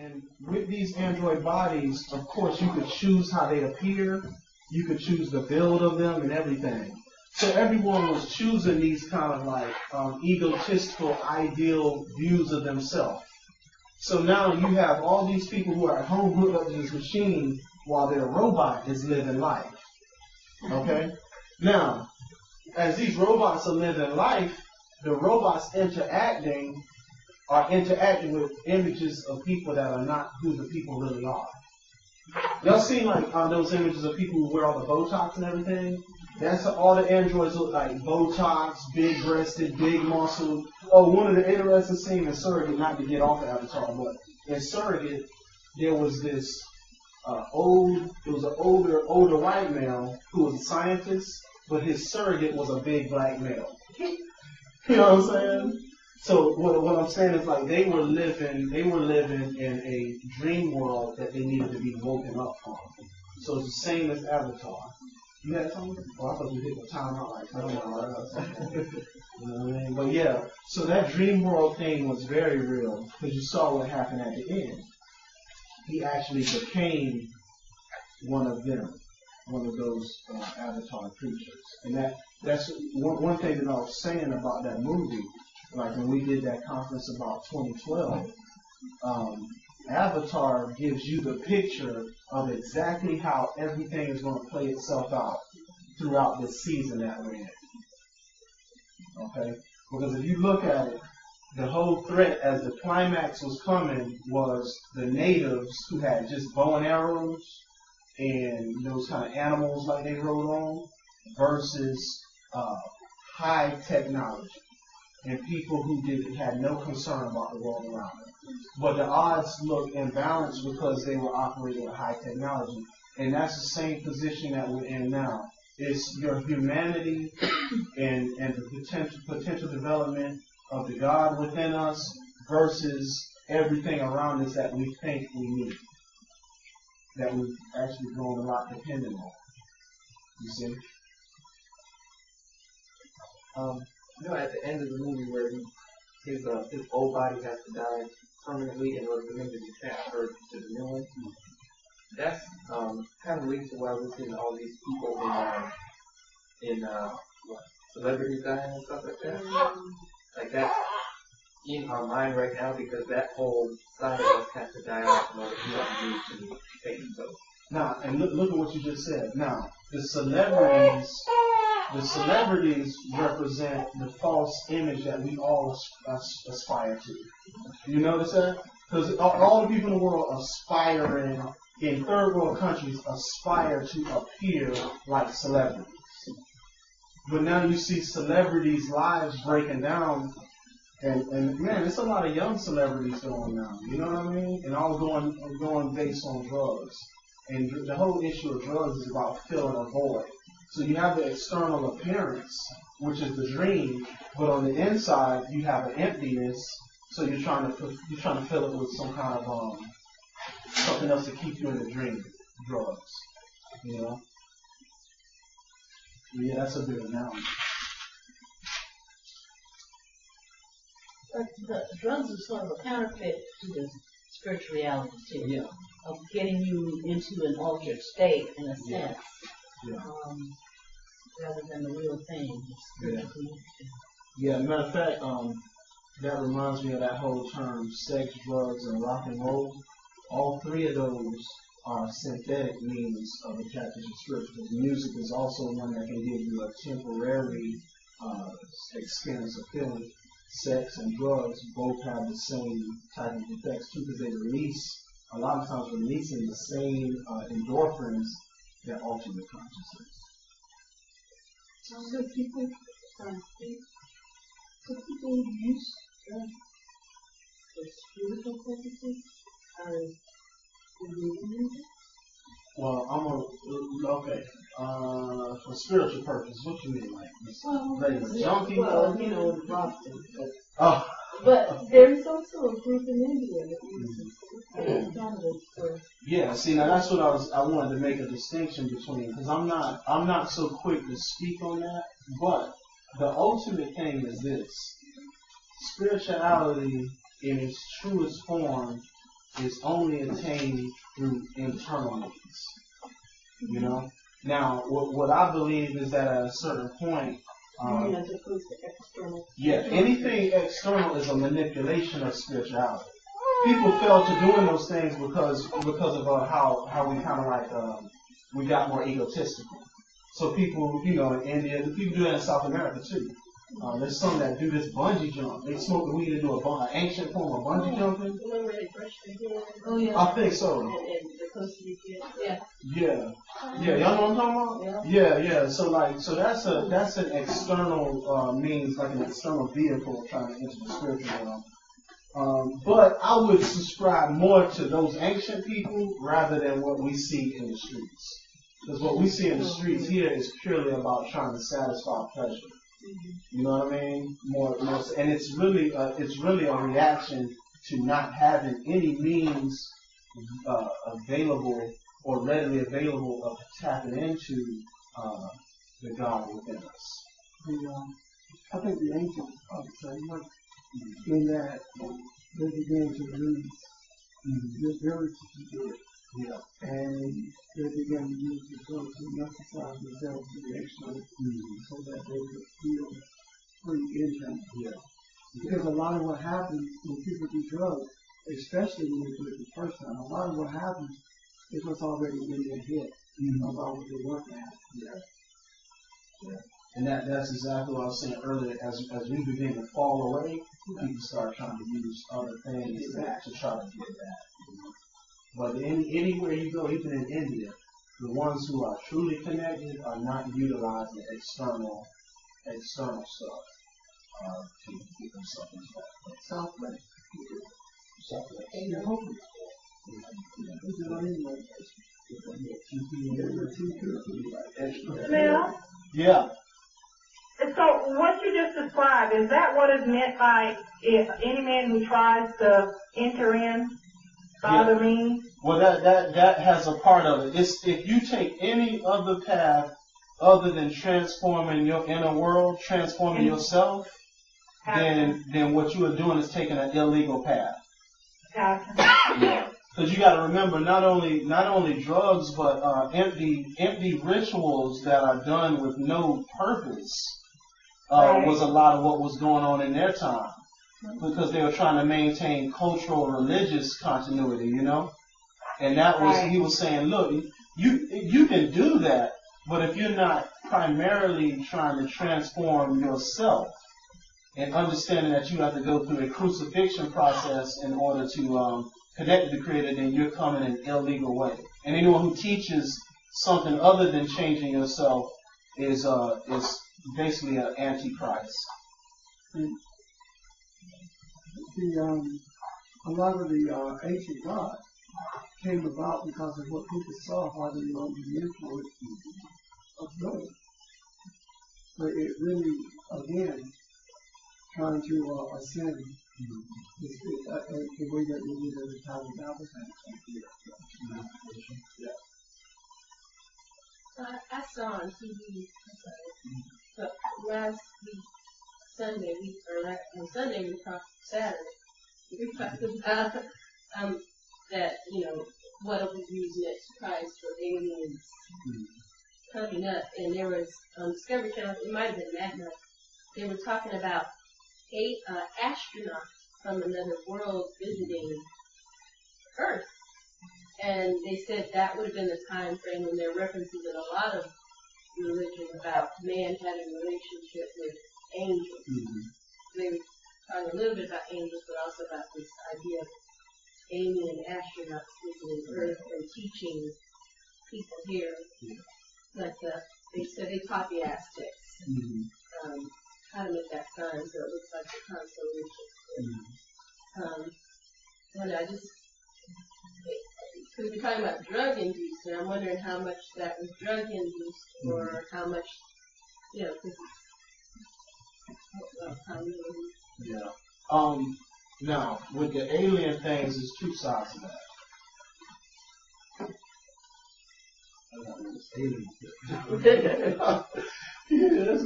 And with these android bodies, of course, you could choose how they appear. You could choose the build of them and everything. So everyone was choosing these kind of like egotistical, ideal views of themselves. So now you have all these people who are at home hooked up to this machine while their robot is living life. Okay? Now, as these robots are living life, the robots are interacting with images of people that are not who the people really are. Y'all seen like those images of people who wear all the Botox and everything? That's all the androids look like. Botox, big breasted, big muscled. Oh, one of the interesting scenes in Surrogate, not to get off of Avatar, but in Surrogate, there was this older white male who was a scientist, but his surrogate was a big black male. You know what I'm saying? So what I'm saying is like they were living in a dream world that they needed to be woken up from. So it's the same as Avatar. You had something? Oh, I thought you hit the time out like I don't know. You know what I mean? But yeah, so that dream world thing was very real because you saw what happened at the end. He actually became one of them, one of those Avatar creatures, and that's one thing that I was saying about that movie. Like when we did that conference about 2012, Avatar gives you the picture of exactly how everything is going to play itself out throughout this season that we're in. Okay? Because if you look at it, the whole threat as the climax was coming was the natives who had just bow and arrows and those kind of animals like they rode on versus high technology. And people who had no concern about the world around them. But the odds look imbalanced because they were operating with high technology. And that's the same position that we're in now. It's your humanity and the potential development of the God within us versus everything around us that we think we need. That we've actually grown a lot dependent on. You see? At the end of the movie where his old body has to die permanently in order for him to be transferred to the new one, that's kind of leads to why we're seeing all these people in celebrities dying and stuff like that. Like that's in our mind right now because that whole side of us has to die off in order for us to be taken. So now, and look at what you just said. Now, the celebrities represent the false image that we all aspire to. You notice that? Because all the people in the world aspiring, in third world countries, aspire to appear like celebrities. But now you see celebrities' lives breaking down, and man, there's a lot of young celebrities going now. You know what I mean? And all going based on drugs. And the whole issue of drugs is about filling a void. So you have the external appearance, which is the dream, but on the inside you have an emptiness. So you're trying to fill it with some kind of something else to keep you in the dream, drugs. You know? Yeah, that's a good analogy. But the drugs are sort of a counterfeit to the spiritual reality too. Yeah. Of getting you into an altered state in a sense. Yeah. Rather than the real thing. Yeah, matter of fact, that reminds me of that whole term, sex, drugs, and rock and roll. All three of those are synthetic means of attaching to scripture. Because music is also one that can give you a temporary experience of feeling. Sex and drugs both have the same type of effects too, because they a lot of times releasing the same endorphins that alter your consciousness. So people use drugs for spiritual purposes as religion? Well, for spiritual purposes, what you mean, like junkie? Well, you know, in Boston. Oh. But there's also a group in India that uses cannabis for. Yeah, see, now that's what I wanted to make a distinction between, because I'm not so quick to speak on that, but the ultimate thing is this: spirituality in its truest form is only attained through internal means. You know? Now, what I believe is that at a certain point, As opposed to external. yeah, anything external is a manipulation of spirituality. People fail to doing those things because of how we kind of like we got more egotistical. So people, you know, in India, the people do that in South America too. There's some that do this bungee jump. They smoke the weed and do an ancient form of bungee jumping. The one where they brush their hair. Oh, yeah. I think so. And they're supposed to be good. Yeah. Yeah, y'all know what I'm talking about? Yeah. So that's an external means, like an external vehicle trying to enter the spiritual realm. But I would subscribe more to those ancient people rather than what we see in the streets. Because what we see in the streets here is purely about trying to satisfy pleasure. You know what I mean? More, and it's really a reaction to not having any means available or readily available of tapping into the God within us. I think the ancients are the same way in that they began to lose the ability to do it. Yeah. And they began to use the drugs to exercise themselves to the extent so that they could feel free internally. Yeah. Because a lot of what happens when people do drugs, especially when they do it the first time, a lot of what happens is what's already in their head about what they're working at. Yeah. And that's exactly what I was saying earlier. As we begin to fall away, people start trying to use other things to try to get that. But anywhere you go, even in India, the ones who are truly connected are not utilizing external stuff to get themselves into that. Southwest. Southwest. And you're hoping. Smell? Yeah. So what you just described, is that what is meant by if any man who tries to enter in by other means? Well, that has a part of it. It's if you take any other path other than transforming your inner world, transforming yourself, then what you are doing is taking an illegal path. Gotcha. Because you got to remember, not only drugs, but empty rituals that are done with no purpose was a lot of what was going on in their time. Because they were trying to maintain cultural, religious continuity, you know. And that was he was saying, look, you can do that, but if you're not primarily trying to transform yourself and understanding that you have to go through a crucifixion process in order to connect with the Creator, then you're coming in an illegal way. And anyone who teaches something other than changing yourself is basically an antichrist. A lot of the ancient gods came about because of what people saw how they were under the influence of drugs. But it really, again, trying to ascend the way that we did at the time of Abraham. I saw on TV, but last week, Sunday, on Sunday we talked Saturday. We talked about that, what if we use next Christ for aliens coming up, and there was Discovery Channel, it might have been that night, they were talking about 8 astronauts from another world visiting Earth. And they said that would have been the time frame when there are references in a lot of religions about man having a relationship with angels. They were talking a little bit about angels, but also about this idea of alien astronauts visiting Earth and teaching people here. Like they said they taught the Aztecs how to make that sign so it looks like the constellation. And I just, because we're talking about drug induced, and I'm wondering how much that was drug induced or how much, because Yeah. Now, with the alien things, there's 2 sides to that. I got this alien yeah, that's a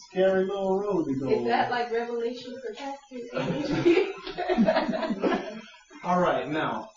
scary little road to go is on. that like Revelation for taxes? All right, now